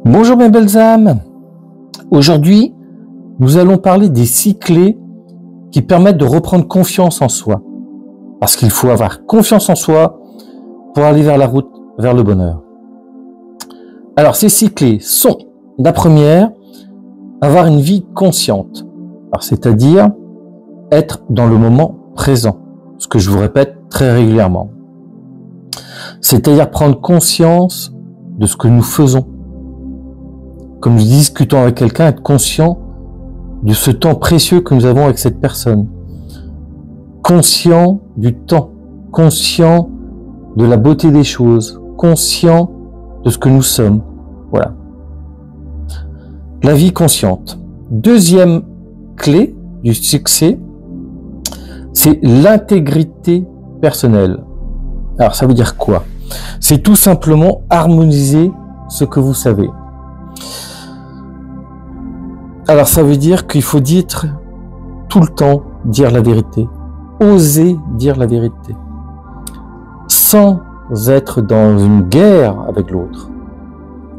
Bonjour mes belles âmes. Aujourd'hui, nous allons parler des 6 clés qui permettent de reprendre confiance en soi. Parce qu'il faut avoir confiance en soi pour aller vers la route, vers le bonheur. Alors ces 6 clés sont, la première, avoir une vie consciente. Alors, c'est-à-dire être dans le moment présent. Ce que je vous répète très régulièrement. C'est-à-dire prendre conscience de ce que nous faisons. Comme nous discutons avec quelqu'un, être conscient de ce temps précieux que nous avons avec cette personne. Conscient du temps, conscient de la beauté des choses, conscient de ce que nous sommes. Voilà. La vie consciente. Deuxième clé du succès, c'est l'intégrité personnelle. Alors ça veut dire quoi? C'est tout simplement harmoniser ce que vous savez. Alors ça veut dire qu'il faut dire tout le temps dire la vérité, oser dire la vérité, sans être dans une guerre avec l'autre.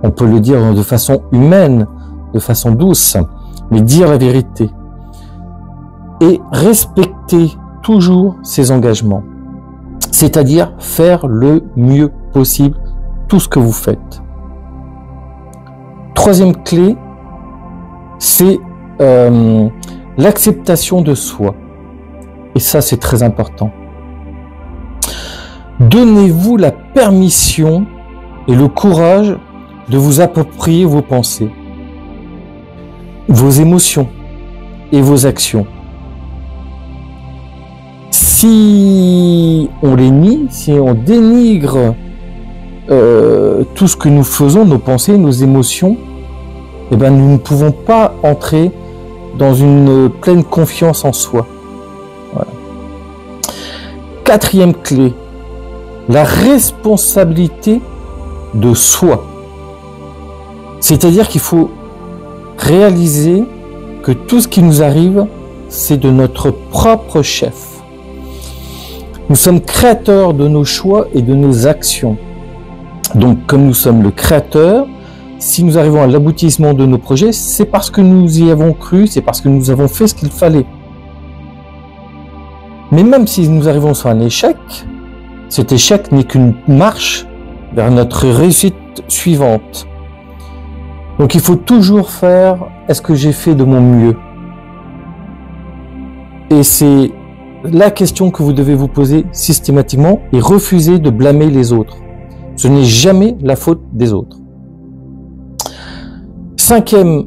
On peut le dire de façon humaine, de façon douce, mais dire la vérité et respecter toujours ses engagements, c'est-à-dire faire le mieux possible tout ce que vous faites. Troisième clé, c'est l'acceptation de soi. Et ça, c'est très important. Donnez-vous la permission et le courage de vous approprier vos pensées, vos émotions et vos actions. Si on les nie, si on dénigre tout ce que nous faisons, nos pensées, nos émotions, eh ben, nous ne pouvons pas entrer dans une pleine confiance en soi. Voilà. Quatrième clé, la responsabilité de soi. C'est-à-dire qu'il faut réaliser que tout ce qui nous arrive, c'est de notre propre chef. Nous sommes créateurs de nos choix et de nos actions. Donc, comme nous sommes le créateur, si nous arrivons à l'aboutissement de nos projets, c'est parce que nous y avons cru, c'est parce que nous avons fait ce qu'il fallait. Mais même si nous arrivons sur un échec, cet échec n'est qu'une marche vers notre réussite suivante. Donc il faut toujours faire, est-ce que j'ai fait de mon mieux? Et c'est la question que vous devez vous poser systématiquement et refuser de blâmer les autres. Ce n'est jamais la faute des autres. Cinquième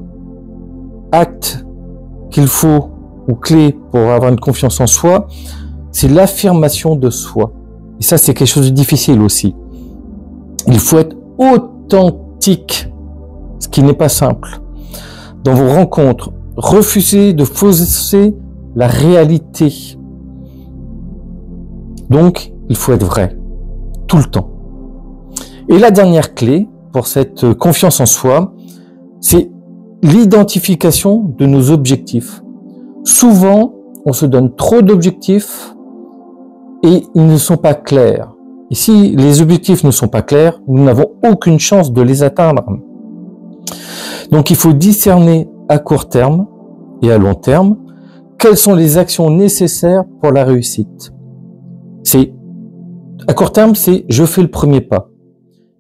acte qu'il faut, ou clé pour avoir une confiance en soi, c'est l'affirmation de soi. Et ça, c'est quelque chose de difficile aussi. Il faut être authentique, ce qui n'est pas simple. Dans vos rencontres, refusez de fausser la réalité. Donc, il faut être vrai, tout le temps. Et la dernière clé pour cette confiance en soi, c'est l'identification de nos objectifs. Souvent, on se donne trop d'objectifs et ils ne sont pas clairs. Et si les objectifs ne sont pas clairs, nous n'avons aucune chance de les atteindre. Donc, il faut discerner à court terme et à long terme quelles sont les actions nécessaires pour la réussite. À court terme, c'est je fais le premier pas.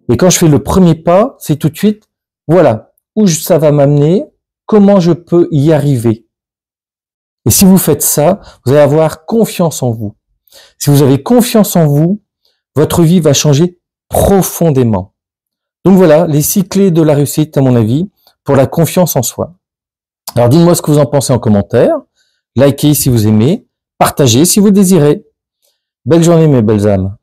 Et quand je fais le premier pas, c'est tout de suite, voilà, où ça va m'amener, comment je peux y arriver. Et si vous faites ça, vous allez avoir confiance en vous. Si vous avez confiance en vous, votre vie va changer profondément. Donc voilà, les 6 clés de la réussite, à mon avis, pour la confiance en soi. Alors dites-moi ce que vous en pensez en commentaire, likez si vous aimez, partagez si vous désirez. Belle journée mes belles âmes.